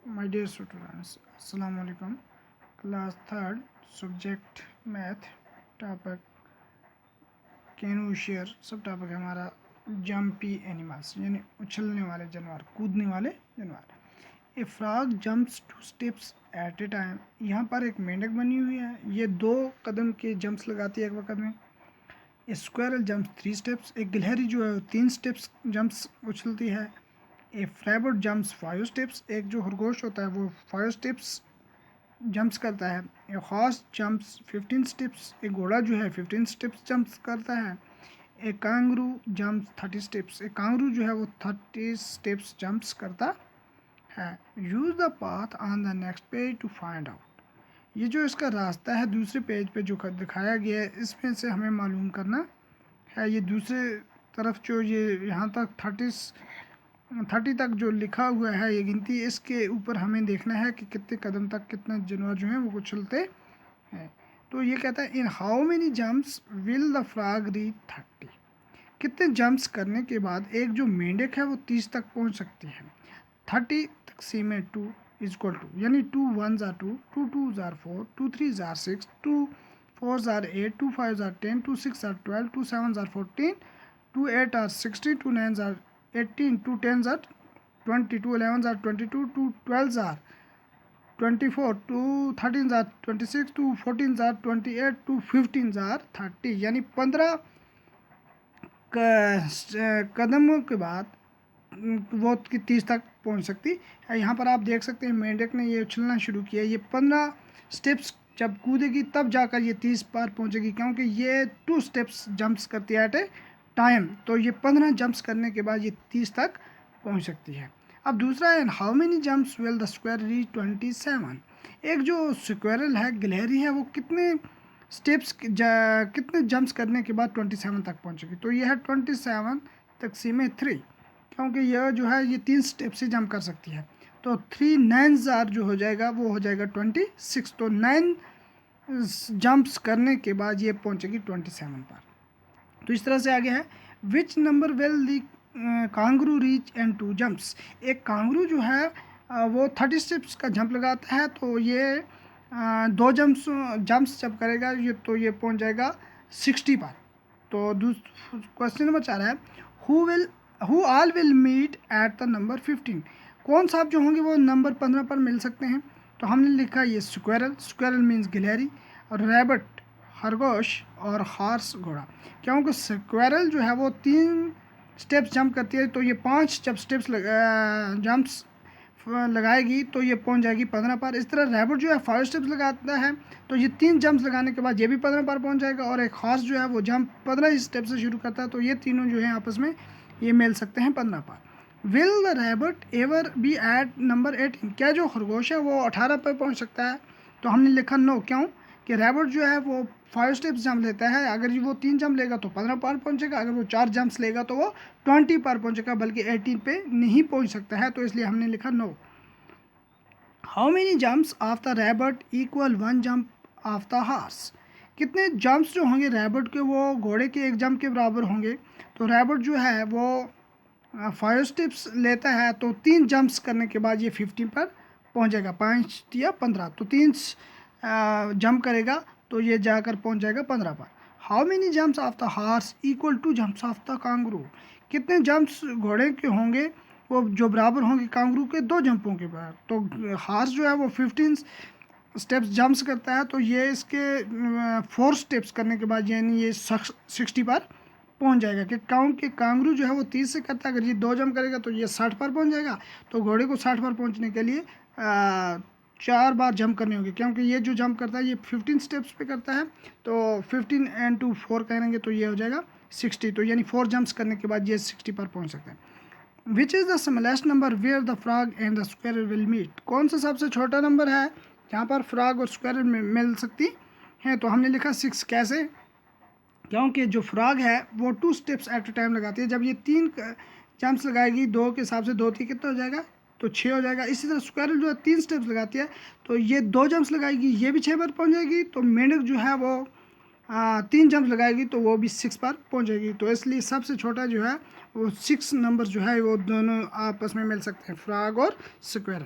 My dear students, Assalamu alaikum. Class 3rd, subject math, topic can we share. सब topic है हमारा jumpy animals यानी उछलने वाले जानवर, कूदने वाले जानवर। A frog jumps 2 steps at a time. यहाँ पर एक मेंढक बनी हुई है, ये 2 कदम के जंप्स लगाती है एक वक्त में। ए स्क्वायरल जंप्स 3 स्टेप्स। एक गिलहरी जो है वो 3 स्टेप्स जंप्स उछलती है। ए फ्रैबर्ट जंप्स 5 स्टेप्स। एक जो खरगोश होता है वो 5 स्टेप्स जंप्स करता है। A horse jumps 15 steps. एक घोड़ा जो है 15 स्टेप्स जंप्स करता है। ए कांगरू जंप्स 30 स्टेप्स। एक कांगरू जो है वो 30 स्टेप्स जंप्स करता है। Use the path on the next page to find out. ये जो इसका रास्ता है दूसरे पेज पे जो दिखाया गया है, इसमें से हमें मालूम करना है। ये दूसरे तरफ जो ये यहाँ तक 30 तक जो लिखा हुआ है ये गिनती, इसके ऊपर हमें देखना है कि कितने कदम तक कितने जानवर जो हैं वो उछलते हैं। तो ये कहता है in how many jumps will the frog reach 30। कितने जंप्स करने के बाद एक जो मेंढक है वो 30 तक पहुंच सकती है। 30 तक़सीम 2 इज इक्वल टू, यानी 2 1s are 2, 2 2s are 4, 2 3s are 6, 2 4s are 8, 2 5s are 10, 2 6 are 12, 2 7s are 14, 2 8 are 16, 2 9s are 18, 2 10s are 20, 2 11s are 22, 2 12s are 24, 2 13s are 26, 2 14s are 28, 2 15s are 30, यानी 15 कदमों के बाद वो 30 तक पहुंच सकती है। यहाँ पर आप देख सकते हैं मेंढक ने ये उछलना शुरू किया। ये 15 स्टेप्स जब कूदेगी तब जाकर ये 30 पर पहुंचेगी, क्योंकि ये 2 स्टेप्स जंप्स करती है एट ए टाइम। तो ये 15 जंप्स करने के बाद ये 30 तक पहुंच सकती है। अब दूसरा है how many jumps will the square reach 27। एक जो स्क्वायरल है, गिलहरी है, वो कितने स्टेप्स कितने जंप्स करने के बाद 27 तक पहुंचेगी। तो ये है 27 तक़सीम 3, क्योंकि यह जो है ये 3 स्टेप से जंप कर सकती है। तो 3 9s are जो हो जाएगा वो हो जाएगा 26। तो 9 जंप्स करने के बाद ये पहुंचेगी 27 पर। तो इस तरह से आगे है which number will the kangaroo reach and 2 jumps. एक कांगरू जो है वो 30 स्टेप्स का जंप लगाता है, तो ये 2 जंप्स जब करेगा ये तो ये पहुंच जाएगा 60 पर। तो क्वेश्चन नंबर 4 है who all will meet at the number 15। कौन सा जो होंगे वो नंबर 15 पर मिल सकते हैं। तो हमने लिखा ये स्क्वायरल मीन्स गिलहरी, और रैबिट खरगोश, और हॉर्स घोड़ा। क्योंकि स्क्वायरल जो है वो 3 स्टेप्स जंप करती है, तो ये 5 जब स्टेप्स जंप्स लगाएगी तो ये पहुंच जाएगी 15 पर। इस तरह रैबिट जो है 5 स्टेप्स लगाता है, तो ये 3 जंप्स लगाने के बाद ये भी 15 पर पहुंच जाएगा। और एक हॉर्स जो है वो जंप 15 स्टेप से शुरू करता है, तो ये तीनों जो है आपस में ये मिल सकते हैं 15 पर। Will the rabbit ever be at number 18। क्या जो खरगोश है वो 18 पर पहुंच सकता है। तो हमने लिखा नो, क्यों कि रैबिट जो है वो 5 स्टेप्स जंप लेता है। अगर वो 3 जंप लेगा तो 15 पर पहुंचेगा, अगर वो 4 जंप्स लेगा तो वो 20 पर पहुंचेगा, बल्कि 18 पे नहीं पहुंच सकता है। तो इसलिए हमने लिखा no. How many jumps of the rabbit equal 1 jump of the horse. कितने जंप्स जो होंगे रैबिट के वो घोड़े के एक जंप के बराबर होंगे। तो रैबिट जो है वो 5 स्टेप्स लेता है, तो 3 जंप्स करने के बाद ये 15 पर पहुंचेगा, 5 या 15, तो 3 जंप करेगा तो ये जाकर पहुंच जाएगा 15 पर। How many jumps of the horse equal to jumps of the kangaroo. कितने जंप्स घोड़े के होंगे वो जो बराबर होंगे कांगरू के 2 जंपों के बाद। तो हॉर्स जो है वो 15 स्टेप्स जंप्स करता है, तो ये इसके 4 स्टेप्स करने के बाद यानी ये 60 पर पहुंच जाएगा। कि कांगरू जो है वो 30 से करता है, अगर ये 2 जंप करेगा तो ये 60 पर पहुंच जाएगा। तो घोड़े को 60 पर पहुंचने के लिए 4 बार जंप करने होंगे, क्योंकि ये जो जंप करता है ये 15 स्टेप्स पे करता है। तो 15 × 4 करेंगे तो ये हो जाएगा 60। तो यानी 4 जंप्स करने के बाद ये 60 पर पहुंच सकते हैं। Which is the smallest number where the frog and the squirrel will meet. कौन सा सबसे छोटा नंबर है जहाँ पर फ्रॉग और स्क्वायरल मिल सकती हैं। तो हमने लिखा 6। कैसे, क्योंकि जो फ्रॉग है वो 2 स्टेप्स एट अ टाइम लगाती है। जब ये 3 जंप्स लगाएगी 2 के हिसाब से 2 3 कितना हो जाएगा, तो 6 हो जाएगा। इसी तरह स्क्वायरल जो है 3 स्टेप्स लगाती है, तो ये 2 जंप्स लगाएगी ये भी 6 पर पहुंच जाएगी। तो मेंढक जो है वो 3 जंप्स लगाएगी तो वो भी 6 पर पहुंच जाएगी। तो इसलिए सबसे छोटा जो है वो 6 नंबर जो है वो दोनों आपस में मिल सकते हैं, फ्रॉग और स्क्वायरल।